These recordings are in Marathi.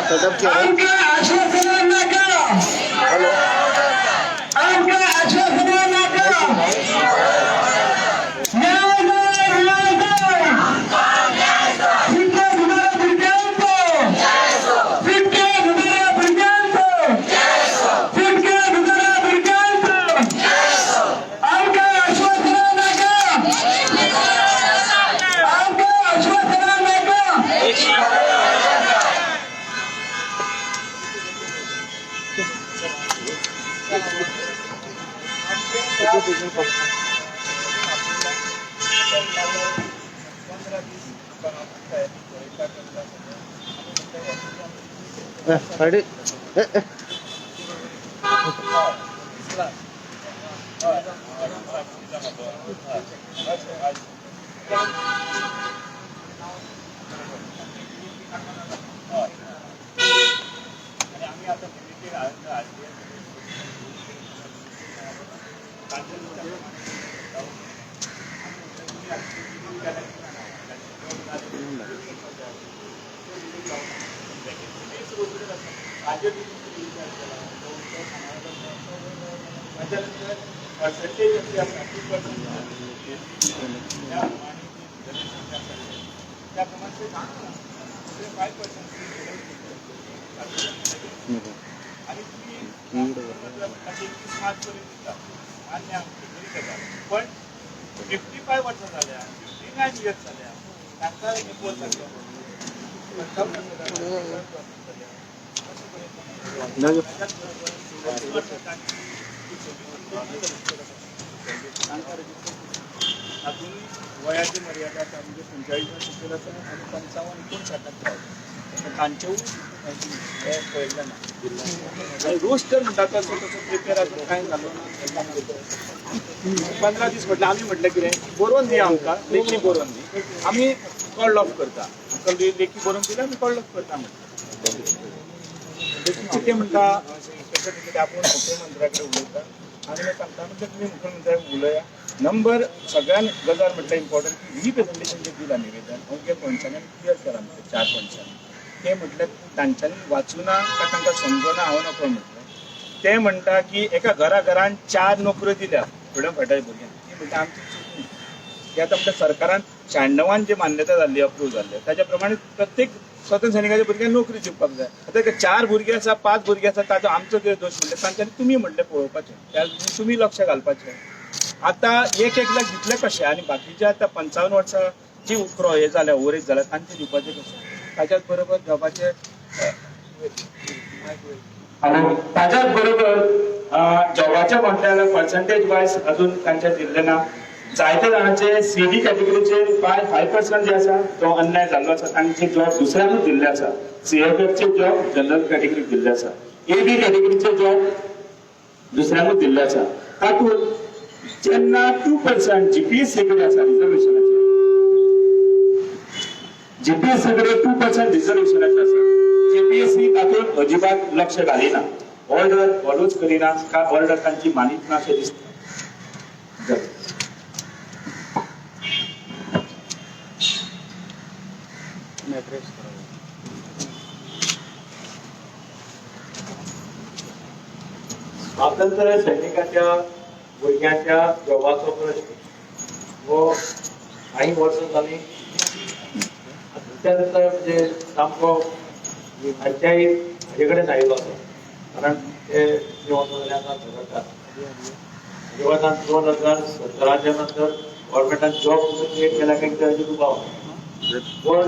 आमका आश्वासन नका आमका आश्वासन नका न्याय दे न्याय दे फिरके गुन्हेगार फिरक्यांचो फिरके गुन्हेगार फिरक्यांचो फिरके गुन्हेगार फिरक्यांचो आमका आश्वासन नका आमका आश्वासन नका Ready? पण 55 वर्षां झाल्या 59 इयर्स झाल्या तांकां रिपोर्ट वयाची मर्यादा म्हणजे 45 वर्ष आणि 55-59 तांच्यो पळयलें ना रोज तर म्हणटा तसो तसो प्रिपेर आसून कांय जालो ना 15 दीस म्हटल्यार आमी म्हटलें कितें बरोवन दिया आमकां लेखी बरोवन दी आमी कॉल ऑफ करता आमकां लेखी बरोवन दिल्यार आमी कॉल ऑफ करता म्हणटा कितें म्हणटा आपूण मुख्यमंत्र्या कडेन उलयता आनी मागीर सांगता म्हणजे तुमी मुख्यमंत्र्याक उलया नंबर सगळ्यान गजाल म्हटल्यार इम्पॉर्टंट की ही प्रेझेंटेशन जे दिलां निवेदन अवघ्या पॉयंट्सांनी क्लियर करा म्हणजे 4 पॉयंट्सांनी ते म्हटल्यार तांच्यांनी वाचूना काय तांकां समजना हांव नको म्हटलें ते म्हणटा की एका घरान 4 नोकऱ्यो दिल्या थोड्या फाटाय भुरग्यांक ती म्हणटा आमची चूक न्ही ती आतां म्हणटा सरकारान 96 जे मान्यता जाल्ली अप्रूव जाल्ले ताच्या प्रमाणे प्रत्येक स्वतंत्र सैनिकाच्या भुरग्यांक नोकरी दिवपाक जाय आतां 4 भुरगे आसा 5 भुरगे आसा ताचो आमचो कितें दोश म्हणटा तांच्यांनी तुमी म्हणलें पळोवपाचें त्या तुमी लक्ष घालपाचें आतां एक लाख दितले कशें आनी बाकीचे आतां 55 वर्सां जी उकरो हे जाल्या ओवरेज जाल्या तांचे दिवपाचें कशें ताच्याच बरोबर जॉबाचे आणि ताच्याच बरोबर जॉबाच्या कोंट्याला पर्संटेज वायज अजून तांचे दिल्ले ना जायते जाणांचे सीडी कॅटेगरीचे 5% जे आसा तो अन्याय जाल्लो आसा तांचे जॉब दुसऱ्यांकूच दिल्ले आसा सीएफएफचे जॉब जनरल कॅटेगरीक दिल्ले आसा एबी कॅटेगरीचे जॉब दुसऱ्यांकूच दिल्ले आसा तातूंत जेन्ना 2% जीपीएससी कडेन आसा रिजर्वेशनाचे जीपीएससी कडेन 2% रिजर्वेशनाचे आसा जीपीएससी तातूंत अजिबात लक्ष घालिना ऑर्डर फॉलोच करिना काय ऑर्डर तांची मानित ना अशें दिसता स्वातंत्र्य सैनिकाच्या भुरग्यांच्या जॉबाचो प्रश्न हो काही वर्सां जाली अत्यंत म्हणजे सामको पंचायत हाजे कडेन आयिल्लो आसा कारण ते वचून जाल्यार आतां झगडटात जेवणान 2017च्या नंतर गव्हर्मेंटान जॉब क्रिएट केला काही ताची दुबाव पण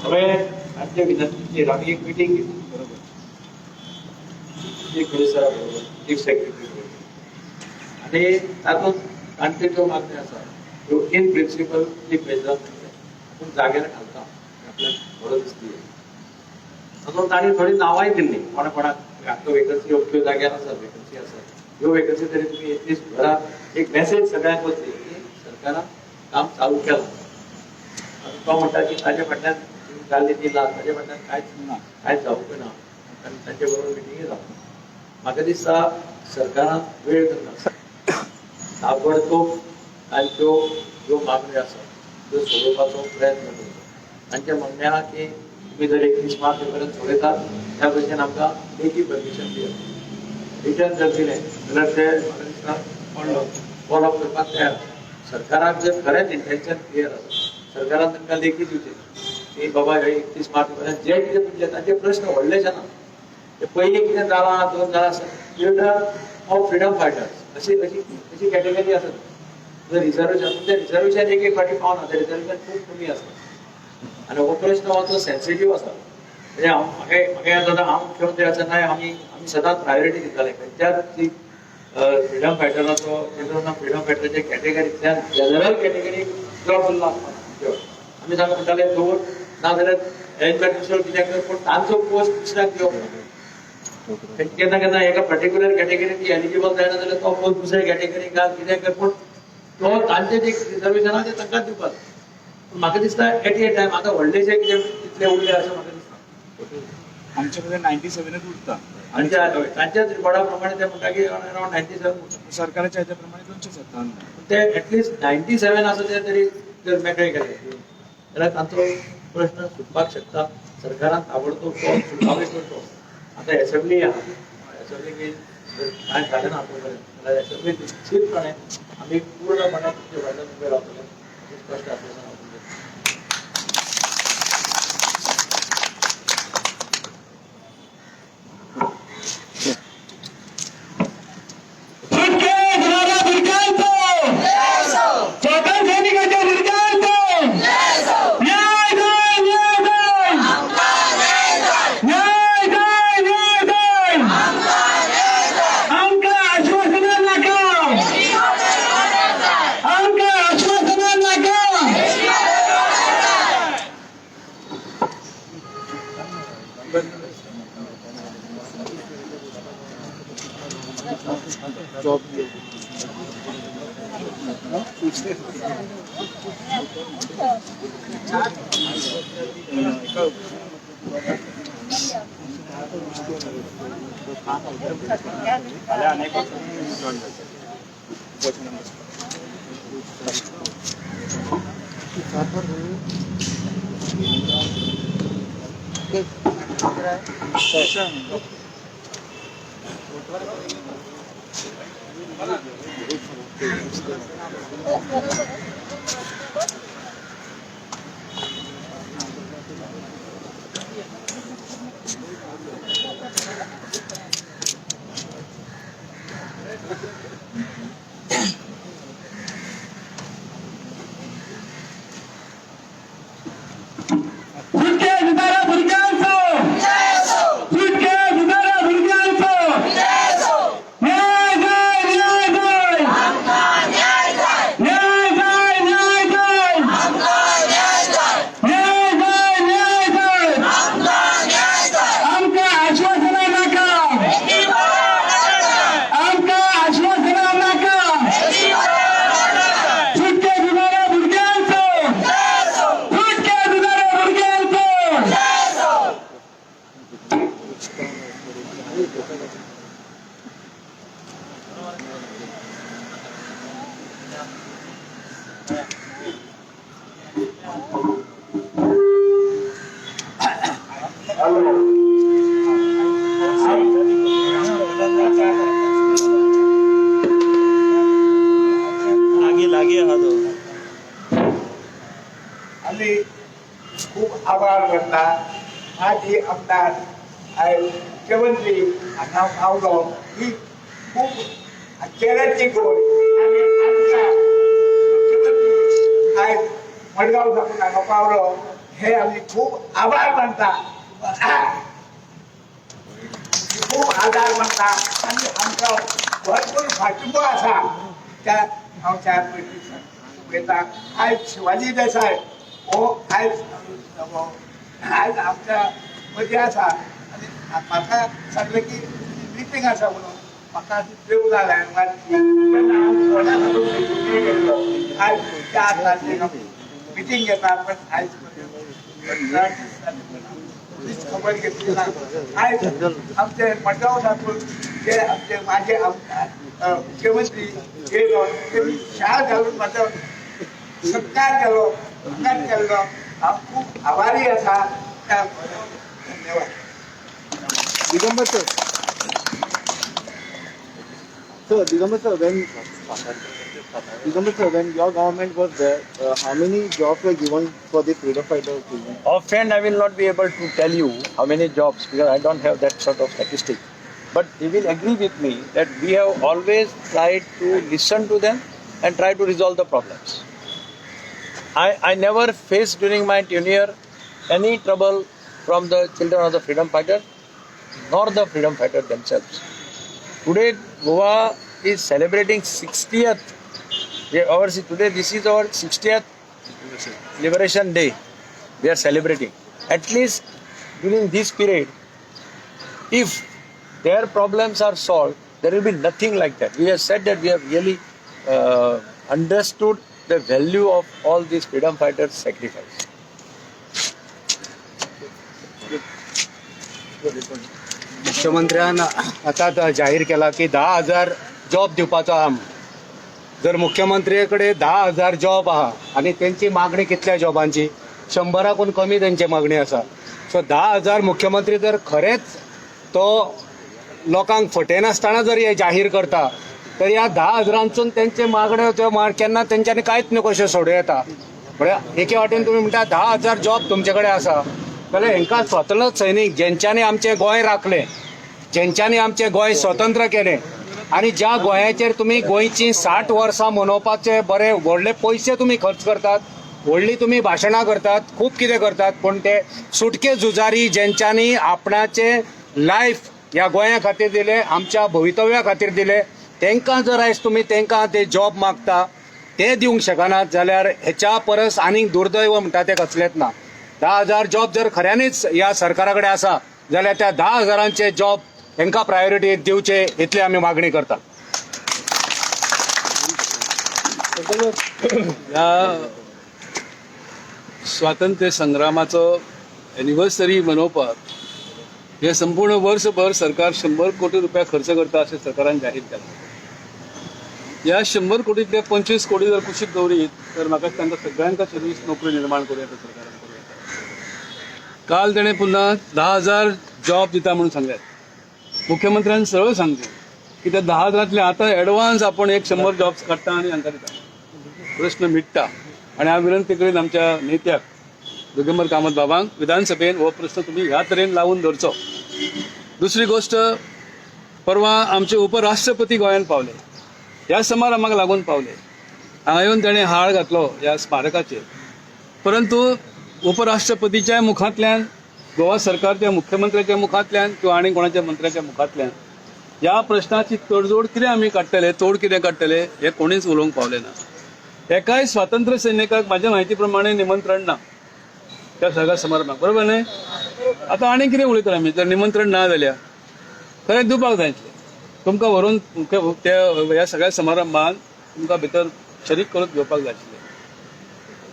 सगळे तांचे विनंतीचेर आमी एक मिटींग घेतली बरोबर चीफ मिनिस्टरा बरोबर चीफ सेक्रेटरी आणि तातूंत तांच्यो ज्यो मागण्यो आसा त्यो इन प्रिन्सिपल चीफ मिनिस्टर जाग्यार घालता आपल्याक बरो दिसली तातूंत तांणी थोडी नांवांय दिल्ली कोणा कोणाक हांगा वेकन्सी अख्ख्यो जाग्यार आसा वेकन्सी आसा ह्यो वेकन्सी तरी तुमी एटलीस्ट घरात एक मेसेज सगळ्यांक वचली की सरकारान काम चालू केलां तो म्हणटा की ताजे फाटल्यान जाल्ली दिला ताजे फाटल्यान कांयच जावंक ना आनी ताचे बरोबर मिटिंगी जावं म्हाका दिसता सरकारान वेळ करता ताबडतोब तांच्यो ज्यो मागण्यो आसा त्यो सोडोवपाचो प्रयत्न करता तांचें म्हणणें आहा की तुम्ही जर 31 मार्च पर्यंत सोडयतात त्या भशेन आमकां लेखी परमिशन दियात रिटर्न जर दिलें जाल्यार ते म्हाका दिसता फॉलो करपाक तयार सरकाराक जर खरेंच इंटेन्शन क्लियर आसा सरकारान तांकां लेखी दिवचें की बाबा हे 31 मार्च पर्यंत जे कितें तुमचे तांचे प्रश्न व्हडलेशे ना ते पयलीं कितें जालां 2000 ऑफ फ्रीडम फायटर्स अशी कॅटेगरी आसा जर रिजर्वेशन म्हणजे रिजर्वेशन एक फाटी पावना ते रिजर्वेशन खूब कमी आसता आनी हो प्रश्न हो तो सेन्सिटीव आसा म्हणजे म्हाका याद जाता हांव मुख्यमंत्री आसतना आमी सदांच प्रायोरिटी दिताले खंयच्याच ती फ्रीडम फायटराचो तेन्ना फ्रीडम फायटराचे कॅटेगरींतल्यान जनरल कॅटेगरीक जॉब दिल्लो आसता आमी तांकां म्हणटाले दवर नाजाल्यार एज्युकेशन कितें कर पूण तांचो पोस्ट दुसऱ्याक दिवप केन्ना केन्ना एका पर्टिक्युलर कॅटेगरीन ती एलिजिबल जायना जाल्यार तो पोस्ट दुसऱ्या कॅटेगरीक घाल कितें कर पूण तो तांचे जे रिजर्वेशन आहा ते तांकांच दिवपाक पूण म्हाका दिसता एट ए टायम आतां व्हडलेशे कितें तितले उरले अशें म्हाका दिसता आमचे कडेन 97च उरता आणि तांच्याच रिपोर्टा प्रमाणे ते म्हणटा की अराउंड 97 सरकाराच्या हेच्या प्रमाणे 257 ते ऍटलिस्ट 97 आसा ते तरी जर मेकळे केले जाल्यार तांचो प्रश्न सुटपाक शकता सरकारान ताबडतोब तो सुटावे करतो आता असेंब्ली असेंब्ली काय झालें ना आतापर्यंत जाल्यार असेंब्ली निश्चितपणे आम्ही पूर्णपणे तुमचे वायदे उभे रावतले स्पष्ट आश्वासन जॉब अनेक खूप आभार मानता माझी आमदार मुख्यमंत्री हांगा पावलो ही खूप आश्चर्याची गोष्ट आणि आमच्या मुख्यमंत्री आयज मडगांव साकून हांगा पावलो हे आमी खूप आभार मानता खूप आभार मानता आणि आमचो भरपूर फाटबो आसा त्या हांव चार पयलीं घेता आयज शिवाजी देसाय हो आयज आमच्या मध्ये आसा आनी म्हाका सांगलें की मिटींग आसा म्हणून म्हाका देव जालें आयज 4 तारखेक मिटींग घेता पण आयज खबर घेतली ना आयज आमचे मडगांव साकून जे आमचे माझे आमदार मुख्यमंत्री गेलो त्यांनी शाळ घालून म्हाजो सत्कार केलो आंगात केल्लो हांव खूब आभारी आसा धन्यवाद. Digambar sir. So Digambar sir, when your government was there, how many jobs were given for the freedom fighters? Offhand, I will not be able to tell you how many jobs because I don't have that sort of statistic. But you will agree with me that we have always tried to listen to them and try to resolve the problems. I never faced during my tenure any trouble from the children of the freedom fighters nor the freedom fighters themselves. Today, Goa is celebrating 60th. Today, this is our 60th Liberation Day. We are celebrating. At least during this period, if their problems are solved, there will be nothing like that. We have said that we have really understood the value of all these freedom fighters' sacrifice. मुख्यमंत्र्यान आता जाहीर केला की 10,000 जॉब दिवपाचो आहा. जर मुख्यमंत्र्याकडे 10,000 जॉब आहा आणि त्यांची मागणी कितल्या जॉबांची 100 कमी त्यांची मागणी आसा. सो 10,000 मुख्यमंत्री जर खरेंच तो लोकांक फटयनासतना जर हे जाहीर करता तर ह्या 10,000 त्यांचे मागण्यो त्यो केन्ना तेंच्यांनी कांयच न्हू कशें सोडूं येता. म्हळ्यार एके वाटेन तुमी म्हणटा 10,000 जॉब तुमचे कडेन आसा जाल्यार हांकां स्वतंत्र सैनीक जेंच्यांनी आमचें गोंय राखलें, जेंच्यांनी आमचें गोंय स्वतंत्र केलें आनी ज्या गोंयाचेर तुमी गोंयची 60 वर्सां मनोवपाचे बरे व्हडले पयशे तुमी खर्च करतात, व्हडली तुमी भाशणां करतात, खूब कितें करतात, पूण ते सुटके झुजारी जेंच्यांनी आपणाचे लायफ ह्या गोंया खातीर दिले, आमच्या भवितव्या खातीर दिले, तांकां जर आयज तुमी तांकां ते जॉब मागता ते दिवंक शकनात जाल्यार हेच्या परस आनीक दुर्दैव म्हणटा ते कसलेंच ना. 10,000 जॉब जर खऱ्यांनीच ह्या सरकारा कडेन आसा जाल्यार त्या 10,000 जॉब हांकां प्रायोरिटी दिवचे इतली आमी मागणी करता. ह्या स्वातंत्र्य संग्रामाचो एनिवर्सरी मनोवपाक हे संपूर्ण वर्षभर सरकार 100 कोटी रुपया खर्च करता अशें सरकारान जाहीर केलां. ह्या 100 कोटींतले 25 कोटी जर कुशीक दवरीत तर म्हाका तांकां सगळ्यांक सर्वीस नोकरी निर्माण करूं येता सरकारान करूं येता. काल ताणें पुन्हा 10,000 जॉब दिता म्हणून सांगल्यात. मुख्यमंत्र्यान सरळ सांगलें की त्या 10,000तले आतां एडवान्स आपण 100 जॉब्स काडटा आनी हांकां दिता. प्रश्न मिटता. आणि हांव विनंती करीन आमच्या नेत्याक दिगंबर कामत बाबांक विधानसभेन हो प्रश्न तुम्ही ह्या तरेन लावून धरचो. दुसरी गोष्ट, परवा आमचे उपराष्ट्रपती गोंयांत पावले, ह्या समारंभाक लागून पावले. हांगा येवन ताणें हाळ घातलो ह्या स्मारकाचेर. परंतु उपराष्ट्रपतीच्या मुखांतल्यान, गोवा सरकारच्या मुख्यमंत्र्याच्या मुखांतल्यान किंवा आनी कोणाच्या मंत्र्याच्या मुखांतल्यान ह्या प्रश्नाची तडजोड कितें आमी काडटले, तोड कितें काडटले हे कोणीच उलोवंक पावले ना. एकाय स्वातंत्र्य सैनिकाक म्हाज्या म्हायती प्रमाणे निमंत्रण ना त्या सगळ्या समारंभाक, बरोबर न्ही? आतां आनी कितें उलयतले आमी जर निमंत्रण ना जाल्यार? खरें दिवपाक जाय तुमकां व्हरून त्या ह्या सगळ्या समारंभात तुमकां भितर शरीक करून घेवपाक जाय आशिल्लें.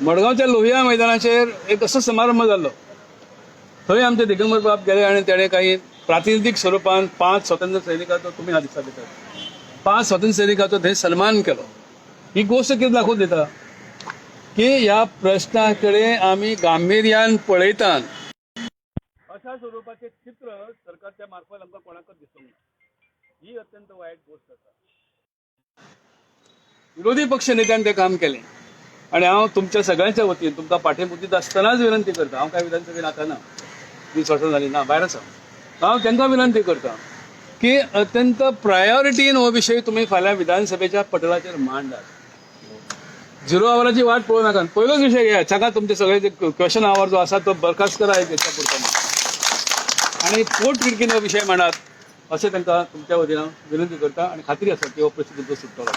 मडगांवच्या लोहिया मैदानाचेर एक असो समारंभ जाल्लो. थंय आमचे दिगंबर बाब गेले आनी ताणें काही प्रातिनिधीक स्वरुपान 5 स्वातंत्र्य सैनिकाचो, तुमी ह्या दिसा भितर 5 स्वातंत्र्य सैनिकाचो थंय सन्मान केलो. ही गोष्ट कितें दाखोवन दिता की ह्या प्रश्नाकडे आमी गांभीर्यान पळयतात. अशा स्वरूपाचे चित्र सरकारच्या मार्फत आमकां कोणाकच दिसूंक ना. ही अत्यंत वायट गोष्ट आसा. विरोधी पक्ष नेत्यान तें काम केलें आनी हांव तुमच्या सगळ्यांच्या वतीन तुमकां पाठिंबुदीत आसतनाच विनंती करता. हांव काय विधानसभेन आतां ना, 20 वर्सां जालीं ना, भायर आसा. हांव तांकां विनंती करता की अत्यंत प्रायोरिटीन हो विशय तुमी फाल्यां विधानसभेच्या पटलाचेर मांडात. 0 आवराची वाट पळोवं नाका. पयलोच विशय घेयात. सांगा तुमचे सगळे जे क्वेश्चन आवर जो आसा तो बरखास्त करा हेच्या पुरतो आनी पोट तिडकीन हो विशय मांडात अशें तांकां तुमच्या वतीन हांव विनंती करता आनी खात्री आसा की हो प्रश्न तुमचो सुटतलो.